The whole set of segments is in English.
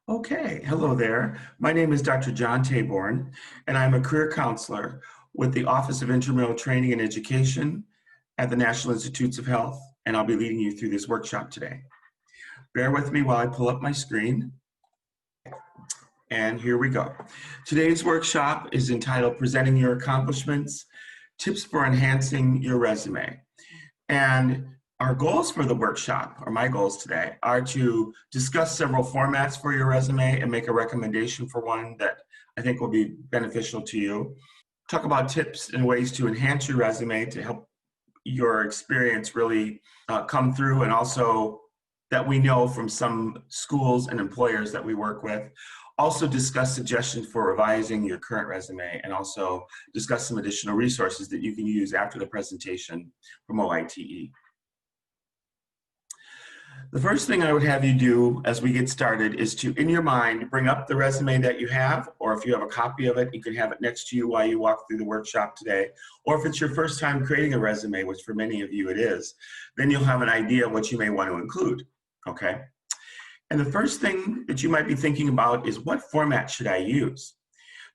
Okay, hello there. My name is Dr. John Taborn, and I'm a career counselor with the Office of Intramural Training and Education at the National Institutes of Health, and I'll be leading you through this workshop today. Bear with me while I pull up my screen, and here we go. Today's workshop is entitled Presenting Your Accomplishments, Tips for Enhancing Your Resume. And our goals for the workshop, or my goals today, are to discuss several formats for your resume and make a recommendation for one that I think will be beneficial to you. Talk about tips and ways to enhance your resume to help your experience really come through, and also that we know from some schools and employers that we work with. Also discuss suggestions for revising your current resume, and also discuss some additional resources that you can use after the presentation from OITE. The first thing I would have you do as we get started is to, in your mind, bring up the resume that you have, or if you have a copy of it, you can have it next to you while you walk through the workshop today. Or if it's your first time creating a resume, which for many of you it is, then you'll have an idea of what you may want to include, okay? And the first thing that you might be thinking about is, what format should I use?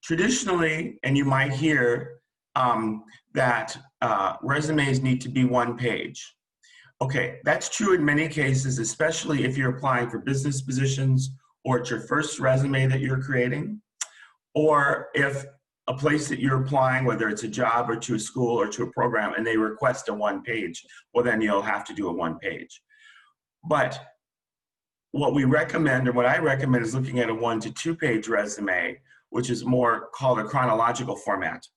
Traditionally, and you might hear that resumes need to be one page. Okay, that's true in many cases, especially if you're applying for business positions, or it's your first resume that you're creating, or if a place that you're applying, whether it's a job or to a school or to a program, and they request a one page, well then you'll have to do a one page. But what we recommend, or what I recommend, is looking at a 1 to 2 page resume, which is more called a chronological format.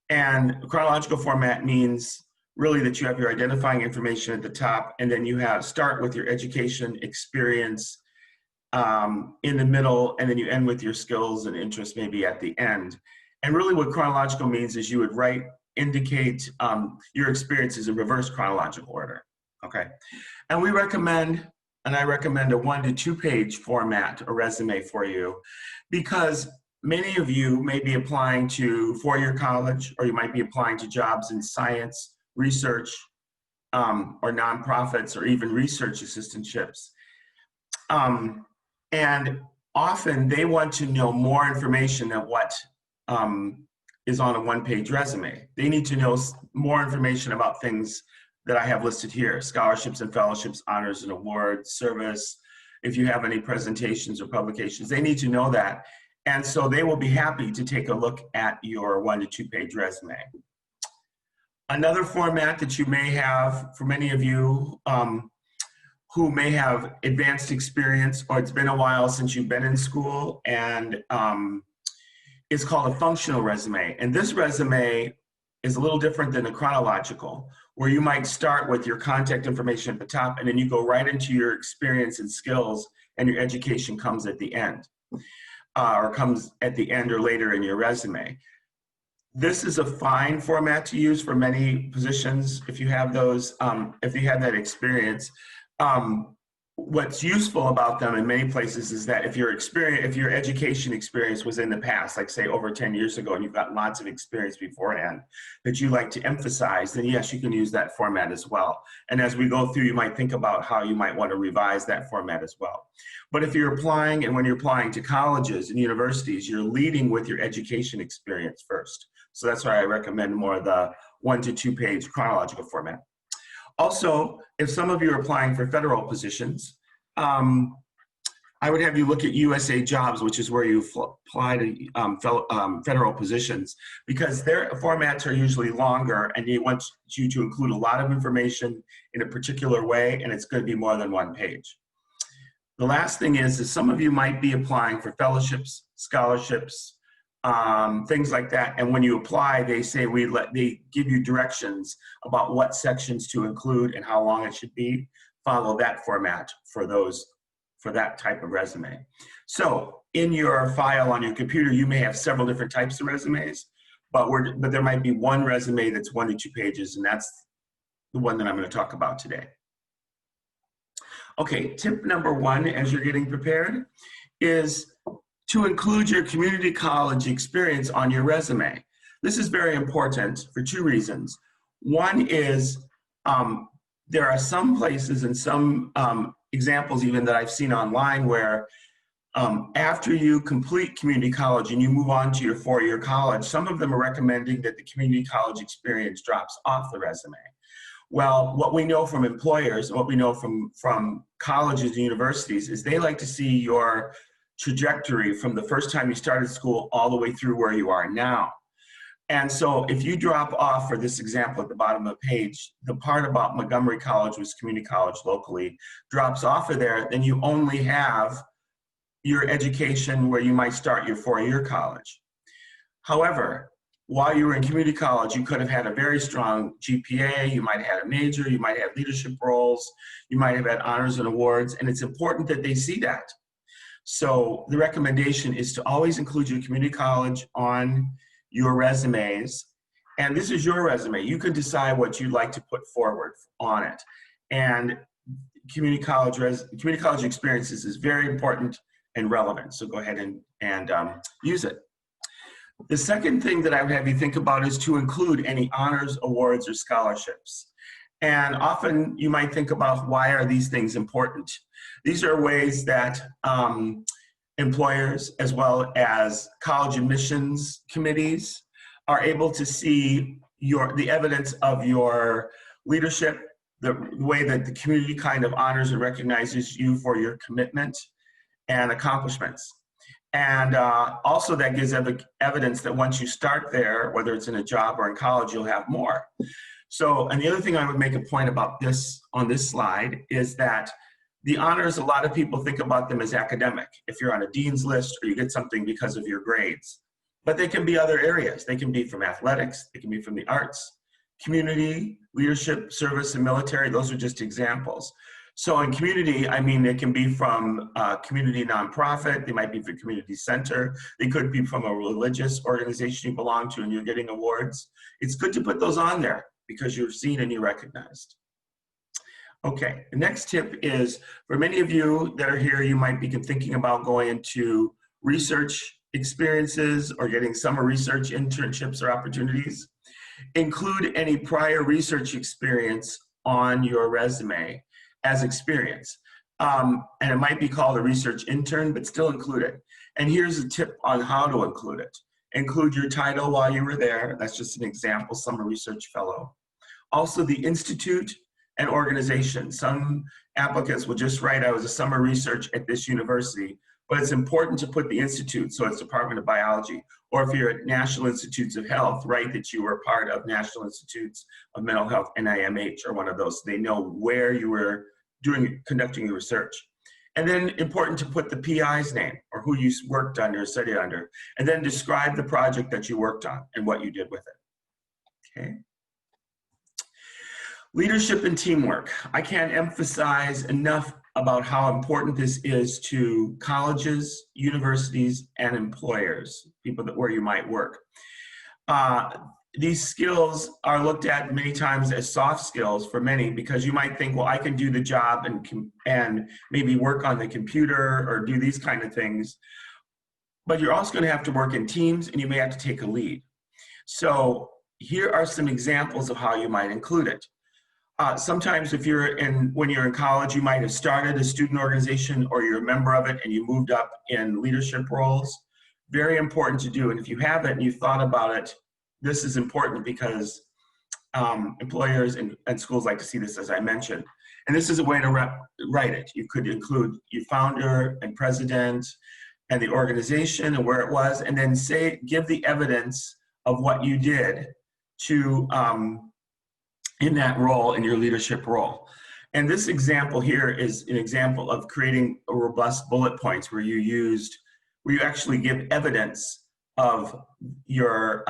And chronological format means really that you have your identifying information at the top, and then you start with your education experience in the middle, and then you end with your skills and interests maybe at the end. And really what chronological means is you would indicate your experiences in reverse chronological order, okay? And I recommend a 1 to 2 page format, a resume for you, because many of you may be applying to four-year college, or you might be applying to jobs in science, research, or nonprofits, or even research assistantships. And often they want to know more information than what is on a one-page resume. They need to know more information about things that I have listed here: scholarships and fellowships, honors and awards, service, if you have any presentations or publications. They need to know that. And so they will be happy to take a look at your 1 to 2 page resume. Another format that you may have, for many of you who may have advanced experience, or it's been a while since you've been in school, and it's called a functional resume. And this resume is a little different than the chronological, where you might start with your contact information at the top, and then you go right into your experience and skills, and your education comes at the end, or comes at the end or later in your resume. This is a fine format to use for many positions if you have those, if you have that experience. What's useful about them in many places is that if your education experience was in the past, like say over 10 years ago, and you've got lots of experience beforehand that you like to emphasize, then yes, you can use that format as well. And as we go through, you might think about how you might want to revise that format as well. But if you're applying, and when you're applying to colleges and universities, you're leading with your education experience first. So that's why I recommend more the 1 to 2 page chronological format. Also, if some of you are applying for federal positions, I would have you look at USA Jobs, which is where you apply to federal positions, because their formats are usually longer, and they want you to include a lot of information in a particular way, and it's going to be more than 1 page. The last thing is some of you might be applying for fellowships, scholarships, things like that. And when you apply, they say they give you directions about what sections to include and how long it should be. Follow that format for that type of resume. So in your file on your computer, you may have several different types of resumes, but there might be one resume that's 1 to 2 pages, and that's the one that I'm going to talk about today. Okay, tip number 1 as you're getting prepared is to include your community college experience on your resume. This is very important for 2 reasons. One is there are some places and some examples even that I've seen online where After you complete community college and you move on to your 4-year college, some of them are recommending that the community college experience drops off the resume. Well, what we know from employers, what we know from colleges and universities is they like to see your trajectory from the first time you started school all the way through where you are now. And so if you drop off, for this example at the bottom of the page, the part about Montgomery College was community college locally, drops off of there, then you only have your education where you might start your 4-year college. However, while you were in community college, you could have had a very strong GPA, you might have had a major, you might have leadership roles, you might have had honors and awards, and it's important that they see that. So the recommendation is to always include your community college on your resumes. And this is your resume. You can decide what you'd like to put forward on it. And community college experiences is very important and relevant. So go ahead and use it. The second thing that I would have you think about is to include any honors, awards, or scholarships. And often you might think about, why are these things important? These are ways that employers, as well as college admissions committees, are able to see the evidence of your leadership, the way that the community kind of honors and recognizes you for your commitment and accomplishments. And also that gives evidence that once you start there, whether it's in a job or in college, you'll have more. So, and the other thing I would make a point about this on this slide is that the honors, a lot of people think about them as academic. If you're on a dean's list or you get something because of your grades, but they can be other areas. They can be from athletics, they can be from the arts, community, leadership, service, and military. Those are just examples. So in community, I mean, it can be from a community nonprofit, they might be from a community center, they could be from a religious organization you belong to and you're getting awards. It's good to put those on there because you're seen and you're recognized. Okay, the next tip is, for many of you that are here, you might be thinking about going into research experiences or getting summer research internships or opportunities. Include any prior research experience on your resume as experience. And it might be called a research intern, but still include it. And here's a tip on how to include it. Include your title while you were there. That's just an example, summer research fellow. Also the institute and organization. Some applicants will just write, I was a summer research at this university, but it's important to put the institute, so it's Department of Biology. Or if you're at National Institutes of Health, write that you were part of National Institutes of Mental Health, NIMH, or one of those. So they know where you were conducting your research. And then important to put the PI's name, or who you worked under, studied under, and then describe the project that you worked on and what you did with it, okay? Leadership and teamwork. I can't emphasize enough about how important this is to colleges, universities, and employers, people where you might work. These skills are looked at many times as soft skills for many, because you might think, well, I can do the job and maybe work on the computer or do these kind of things. But you're also going to have to work in teams, and you may have to take a lead. So here are some examples of how you might include it. Sometimes when you're in college, you might have started a student organization or you're a member of it and you moved up in leadership roles. Very important to do. And if you haven't and you've thought about it, this is important because employers and schools like to see this, as I mentioned. And this is a way to write it. You could include your founder and president and the organization and where it was, and then give the evidence of what you did to in that role, in your leadership role. And this example here is an example of creating a robust bullet points where you actually give evidence of your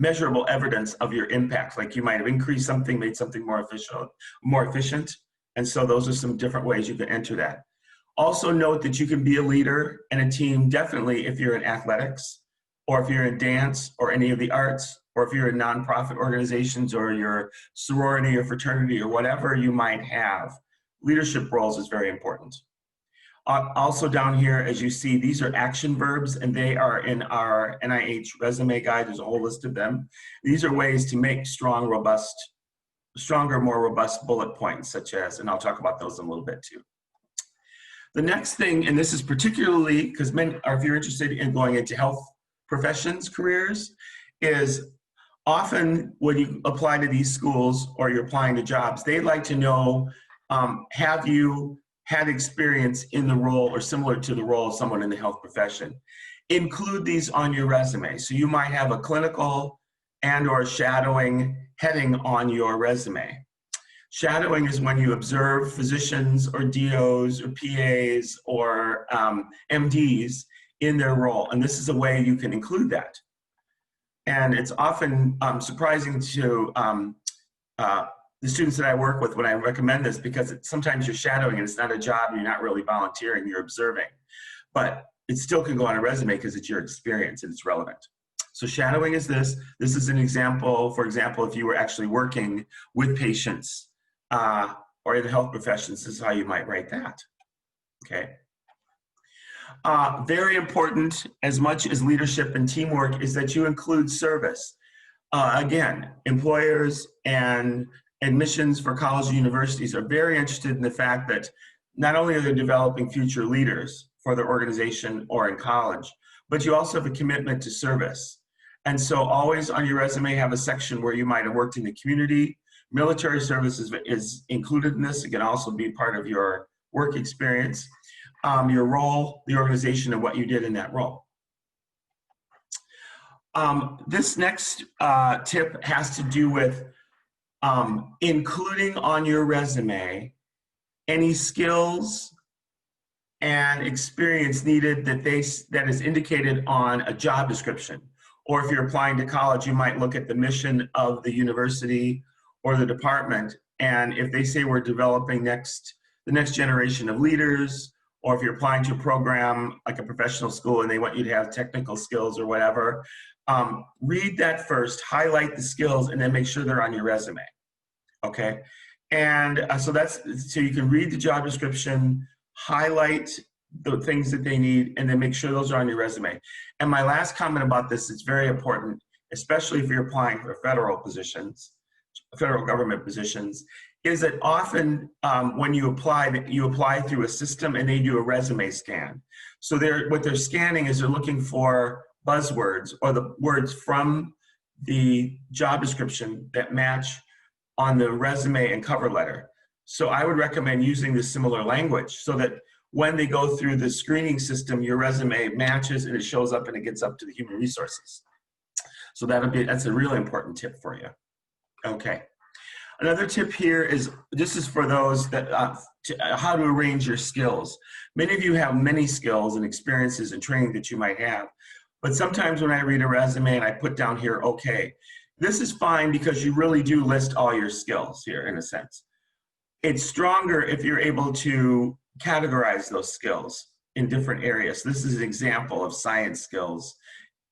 measurable evidence of your impact. Like you might have increased something, made something more efficient. And so those are some different ways you can enter that. Also note that you can be a leader in a team, definitely if you're in athletics, or if you're in dance or any of the arts, or if you're in nonprofit organizations or your sorority or fraternity or whatever you might have. Leadership roles is very important. Also down here, as you see, these are action verbs, and they are in our NIH resume guide. There's a whole list of them. These are ways to make stronger, more robust bullet points, such as, and I'll talk about those in a little bit too. The next thing, and this is particularly because if you're interested in going into health professions careers, is often when you apply to these schools or you're applying to jobs, they'd like to know, have you had experience in the role or similar to the role of someone in the health profession? Include these on your resume. So you might have a clinical and or shadowing heading on your resume. Shadowing is when you observe physicians or DOs or PAs or MDs in their role. And this is a way you can include that. And it's often surprising to the students that I work with when I recommend this, because sometimes you're shadowing and it's not a job and you're not really volunteering, you're observing. But it still can go on a resume because it's your experience and it's relevant. So shadowing is this. This is an example, for example, if you were actually working with patients or in the health professions, this is how you might write that, okay? Very important, as much as leadership and teamwork, is that you include service. Again, employers and admissions for college and universities are very interested in the fact that not only are they developing future leaders for their organization or in college, but you also have a commitment to service. And so always on your resume have a section where you might have worked in the community. Military service is included in this. It can also be part of your work experience, your role, the organization, and what you did in that role. This next tip has to do with including on your resume any skills and experience needed that is indicated on a job description. Or if you're applying to college, you might look at the mission of the university or the department, and if they say we're developing the next generation of leaders, or if you're applying to a program like a professional school and they want you to have technical skills or whatever, read that first, highlight the skills, and then make sure they're on your resume, okay? And so you can read the job description, highlight the things that they need, and then make sure those are on your resume. And my last comment about this is very important, especially if you're applying for federal positions, federal government positions, is that often when you apply through a system and they do a resume scan. So what they're scanning is they're looking for buzzwords or the words from the job description that match on the resume and cover letter. So I would recommend using this similar language so that when they go through the screening system, your resume matches and it shows up and it gets up to the human resources. So that's a really important tip for you. Okay. Another tip here is, this is for those that, how to arrange your skills. Many of you have many skills and experiences and training that you might have, but sometimes when I read a resume and I put down here, okay, this is fine because you really do list all your skills here in a sense. It's stronger if you're able to categorize those skills in different areas. This is an example of science skills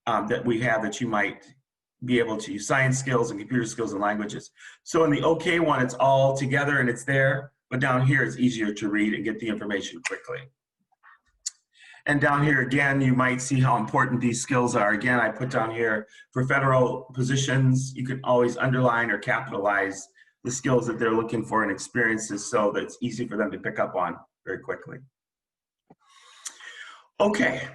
that we have that you might be able to use, science skills and computer skills and languages. So in the OK one, it's all together and it's there, but down here it's easier to read and get the information quickly. And down here again, you might see how important these skills are. Again, I put down here for federal positions, you can always underline or capitalize the skills that they're looking for and experiences so that it's easy for them to pick up on very quickly. Okay,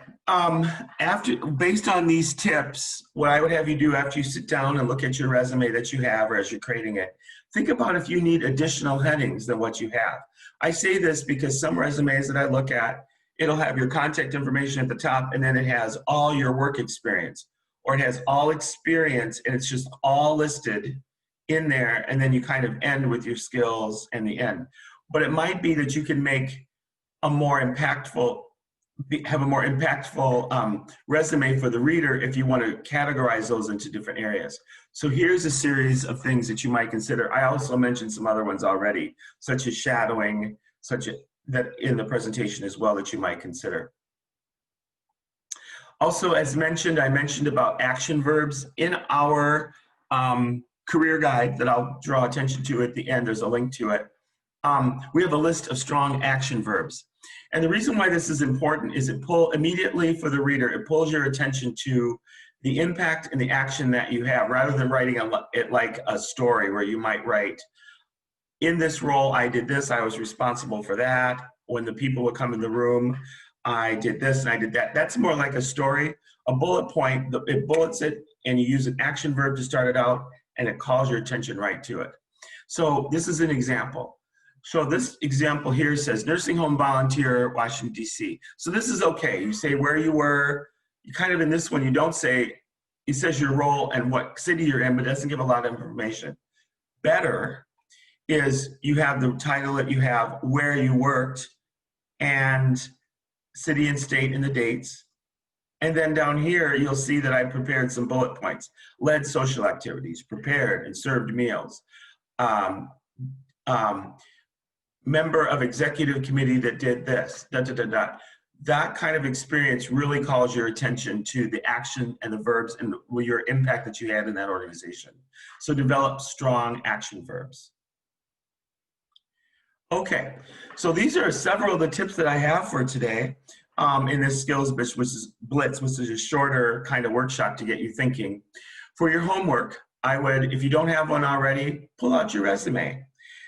based on these tips, what I would have you do after you sit down and look at your resume that you have or as you're creating it, think about if you need additional headings than what you have. I say this because some resumes that I look at, it'll have your contact information at the top and then it has all your work experience, or it has all experience and it's just all listed in there, and then you kind of end with your skills and the end. But it might be that you can make a more impactful resume for the reader if you want to categorize those into different areas. So here's a series of things that you might consider. I also mentioned some other ones already, such as shadowing, that in the presentation as well that you might consider. Also, as mentioned, I mentioned about action verbs. In our career guide that I'll draw attention to at the end, there's a link to it. We have a list of strong action verbs. And the reason why this is important is immediately for the reader, it pulls your attention to the impact and the action that you have, rather than writing it like a story where you might write, in this role, I did this, I was responsible for that, when the people would come in the room, I did this and I did that. That's more like a story. A bullet point, it bullets it, and you use an action verb to start it out, and it calls your attention right to it. So this is an example. So this example here says nursing home volunteer, Washington, D.C. So this is okay. You say where you were. You kind of, in this one, you don't say, it says your role and what city you're in, but it doesn't give a lot of information. Better is you have the title that you have, where you worked, and city and state and the dates. And then down here, you'll see that I prepared some bullet points. Led social activities, prepared and served meals. Member of executive committee that did this, da, da, da, da. That kind of experience really calls your attention to the action and the verbs and your impact that you had in that organization. So develop strong action verbs. Okay, so these are several of the tips that I have for today in this skills blitz, which is a shorter kind of workshop to get you thinking. For your homework, I would, if you don't have one already, pull out your resume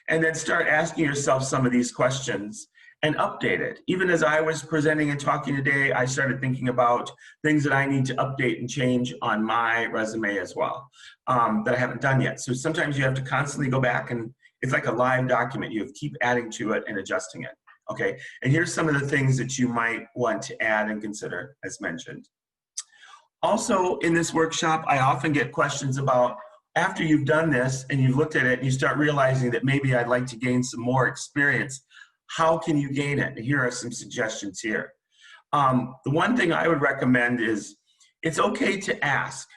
and then start asking yourself some of these questions and update it. Even as I was presenting and talking today, I started thinking about things that I need to update and change on my resume as well that I haven't done yet. So sometimes you have to constantly go back, and it's like a live document. You have to keep adding to it and adjusting it, okay? And here's some of the things that you might want to add and consider as mentioned. Also in this workshop, I often get questions about, after you've done this and you've looked at it and you start realizing that maybe I'd like to gain some more experience, how can you gain it? And here are some suggestions here. The one thing I would recommend is it's okay to ask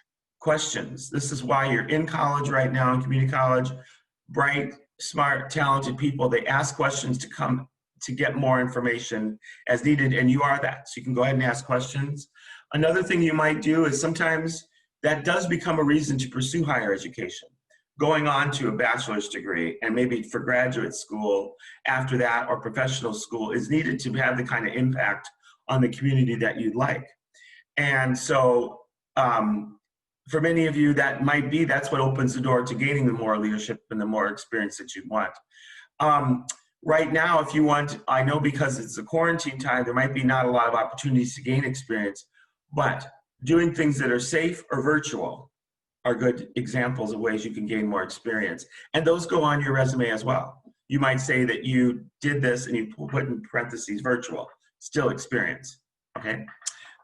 questions. This is why you're in college right now, in community college. Bright, smart, talented people, they ask questions to come to get more information as needed, and you are that. So you can go ahead and ask questions. Another thing you might do is sometimes that does become a reason to pursue higher education. Going on to a bachelor's degree and maybe for graduate school after that or professional school is needed to have the kind of impact on the community that you'd like. And so for many of you, that's what opens the door to gaining the more leadership and the more experience that you want. Right now, if you want, I know because it's a quarantine time, there might be not a lot of opportunities to gain experience, but doing things that are safe or virtual are good examples of ways you can gain more experience. And those go on your resume as well. You might say that you did this and you put in parentheses virtual, still experience, okay?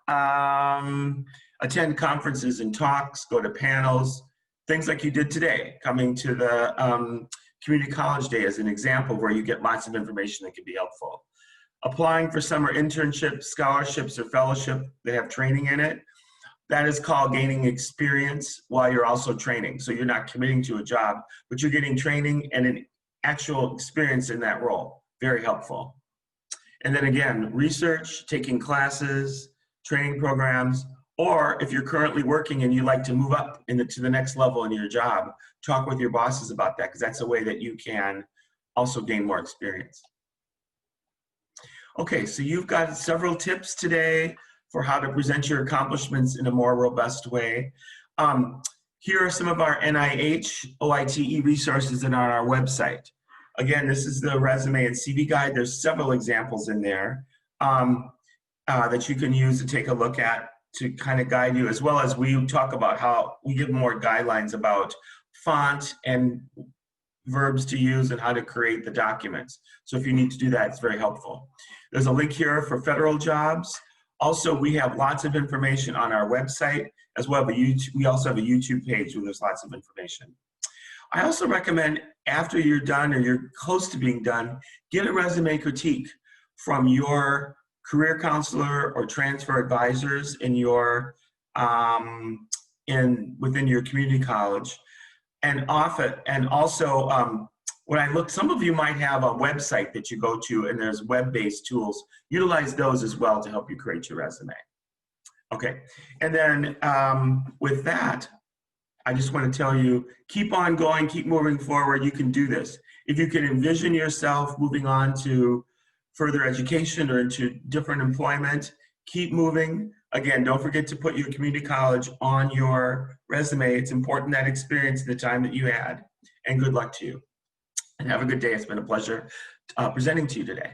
Attend conferences and talks, go to panels, things like you did today, coming to the community college day as an example where you get lots of information that can be helpful. Applying for summer internships, scholarships, or fellowship that have training in it. That is called gaining experience while you're also training. So you're not committing to a job, but you're getting training and an actual experience in that role. Very helpful. And then again, research, taking classes, training programs, or if you're currently working and you like to move up to the next level in your job, talk with your bosses about that, because that's a way that you can also gain more experience. Okay, so you've got several tips today for how to present your accomplishments in a more robust way. Here are some of our NIH OITE resources that are on our website. Again, this is the resume and CV guide. There's several examples in there that you can use to take a look at to kind of guide you, as well as we talk about how we give more guidelines about font and verbs to use and how to create the documents. So if you need to do that, it's very helpful. There's a link here for federal jobs. Also, we have lots of information on our website, as well as we also have a YouTube page where there's lots of information. I also recommend after you're done or you're close to being done, get a resume critique from your career counselor or transfer advisors in your within your community college. And also when I look, some of you might have a website that you go to and there's web-based tools. Utilize those as well to help you create your resume. Okay, and then with that, I just want to tell you, keep on going, keep moving forward. You can do this. If you can envision yourself moving on to further education or into different employment, keep moving. Again, don't forget to put your community college on your resume. It's important, that experience, the time that you had, and good luck to you. And have a good day. It's been a pleasure presenting to you today.